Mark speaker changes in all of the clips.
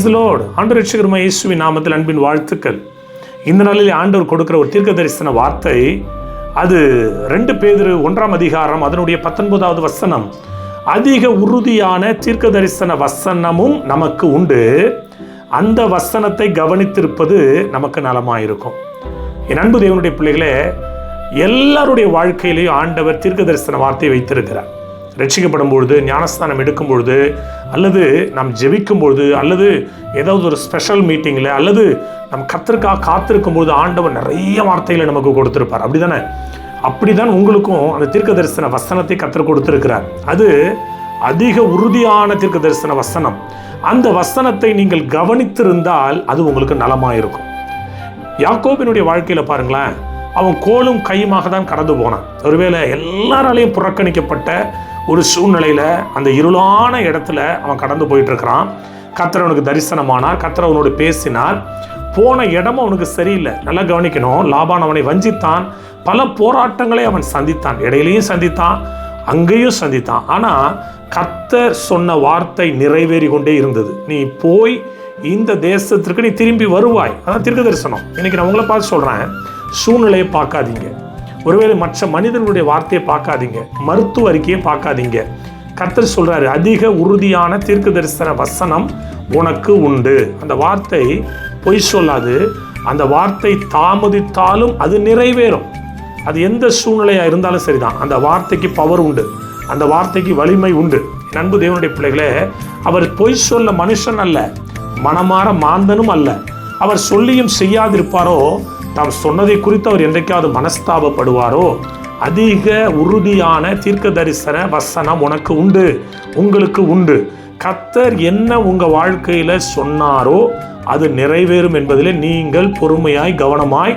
Speaker 1: Praise the Lord. ஆண்டவர் ரட்சகருமாகிய இயேசுவின் நாமத்தில் அன்பின் வாழ்த்துக்கள். இந்த நாளில் ஆண்டவர் கொடுக்கிற ஒரு தீர்க்க தரிசன வார்த்தை, அது 2 பேதுரு 1ஆம் அதிகாரம் அதனுடைய 19வது வசனம். அதிக உறுதியான தீர்க்க தரிசன வசனமும் நமக்கு உண்டு, அந்த வசனத்தை கவனித்திருப்பது நமக்கு நலமாயிருக்கும். என் அன்பு தேவனுடைய பிள்ளைகளே, எல்லாருடைய வாழ்க்கையிலேயும் ஆண்டவர் தீர்க்க தரிசன வார்த்தையை வைத்திருக்கிறார். ரட்சிக்கப்படும் பொழுது, ஞானஸ்தானம் எடுக்கும் பொழுது, அல்லது நாம் ஜெபிக்கும் பொழுது, அல்லது ஏதாவது ஒரு ஸ்பெஷல் மீட்டிங்கில், அல்லது நம் கர்த்தருக்காக காத்திருக்கும் பொழுது ஆண்டவர் நிறைய வார்த்தைகளை நமக்கு கொடுத்திருப்பார். அப்படிதானே? அப்படிதான் உங்களுக்கும் அந்த தீர்க்க தரிசன வசனத்தை கர்த்தர் கொடுத்திருக்கிறார். அது அதிக உறுதியான தீர்க்க தரிசன வசனம். அந்த வசனத்தை நீங்கள் கவனித்திருந்தால் அது உங்களுக்கு நலமாயிருக்கும். யாக்கோபினுடைய வாழ்க்கையில் பாருங்களேன், அவன் கோலும் கையுமாக தான் கடந்து போனான். ஒருவேளை எல்லாராலையும் புறக்கணிக்கப்பட்ட ஒரு சூழ்நிலையில் அந்த இருளான இடத்துல அவன் கடந்து போயிட்டு இருக்கிறான். கர்த்தர் அவனுக்கு தரிசனமானார், கர்த்தர் அவனோடு பேசினார். போன இடமும் அவனுக்கு சரியில்லை. நல்லா கவனிக்கணும், லாபான் அவனை வஞ்சித்தான், பல போராட்டங்களை அவன் சந்தித்தான், இடையிலையும் சந்தித்தான், அங்கேயும் சந்தித்தான். ஆனால் கர்த்தர் சொன்ன வார்த்தை நிறைவேறி கொண்டே இருந்தது. நீ போய் இந்த தேசத்திற்கு நீ திரும்பி வருவாய். அதான் தீர்க்க தரிசனம். இன்னைக்கு நான் உங்களை பார்த்து சொல்கிறேன், சூழ்நிலையை பார்க்காதீங்க, ஒருவேளை மற்ற மனிதர்களுடைய வார்த்தையை பார்க்காதீங்க, மருத்துவ அறிக்கையை பார்க்காதீங்க. கர்த்தர் சொல்றாரு, அதிக உறுதியான தீர்க்க தரிசன வசனம் உனக்கு உண்டு. அந்த வார்த்தை பொய் சொல்லாது. அந்த வார்த்தை தாமதித்தாலும் அது நிறைவேறும். அது எந்த சூழ்நிலையா இருந்தாலும் சரிதான். அந்த வார்த்தைக்கு பவர் உண்டு, அந்த வார்த்தைக்கு வலிமை உண்டு. அன்பு தேவனுடைய பிள்ளைகளே, அவர் பொய் சொல்ல மனுஷன் அல்ல, மனமாற மாந்தனும் அல்ல. அவர் சொல்லியும் செய்யாதிருப்பாரோ, தாம் சொன்னதை குறித்து அவர் என்றைக்காவது மனஸ்தாபப்படுவாரோ? அதிக உறுதியான தீர்க்க தரிசன வசனம் உனக்கு உண்டு, உங்களுக்கு உண்டு. கர்த்தர் என்ன உங்க வாழ்க்கையில சொன்னாரோ அது நிறைவேறும் என்பதிலே நீங்கள் பொறுமையாய், கவனமாய்,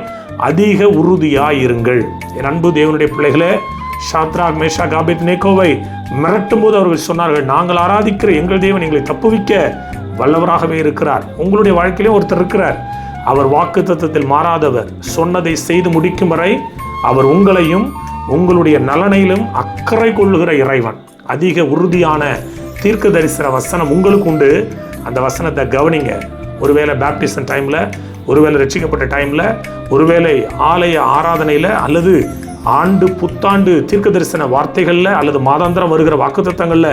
Speaker 1: அதிக உறுதியாய் இருங்கள். என் அன்பு தேவனுடைய பிள்ளைகளே, ஷாத்ராக், மேஷாக், ஆபேத்நேகோவை மிரட்டும் போது அவர்கள் சொன்னார்கள், நாங்கள் ஆராதிக்கிற எங்கள் தேவன் எங்களை தப்புவிக்க வல்லவராகவே இருக்கிறார். உங்களுடைய வாழ்க்கையிலும் ஒருத்தர் இருக்கிறார். அவர் வாக்குத்தத்தத்தில் மாறாதவர். சொன்னதை செய்து முடிக்கும் வரை அவர் உங்களையும் உங்களுடைய நலனிலும் அக்கறை கொள்ளுகிற இறைவன். அதிக உறுதியான தீர்க்க தரிசன வசனம் உங்களுக்கு உண்டு. அந்த வசனத்தை கவனிங்க. ஒருவேளை பேப்டிசம் டைமில், ஒருவேளை ரட்சிக்கப்பட்ட டைமில், ஒருவேளை ஆலய ஆராதனையில், அல்லது ஆண்டு புத்தாண்டு தீர்க்க தரிசன வார்த்தைகளில், அல்லது மாதாந்திரம் வருகிற வாக்குத்தத்தங்களில்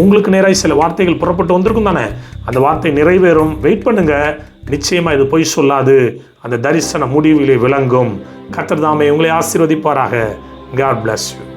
Speaker 1: உங்களுக்கு நேராக சில வார்த்தைகள் புறப்பட்டு வந்திருக்கும் தானே. அந்த வார்த்தை நிறைவேறும். வெயிட் பண்ணுங்க, நிச்சயமா இது பொய் சொல்லாது. அந்த தரிசன முடிவிலே விளங்கும். கர்த்தர் தாமே உங்களை ஆசீர்வதிப்பாராக. God bless you.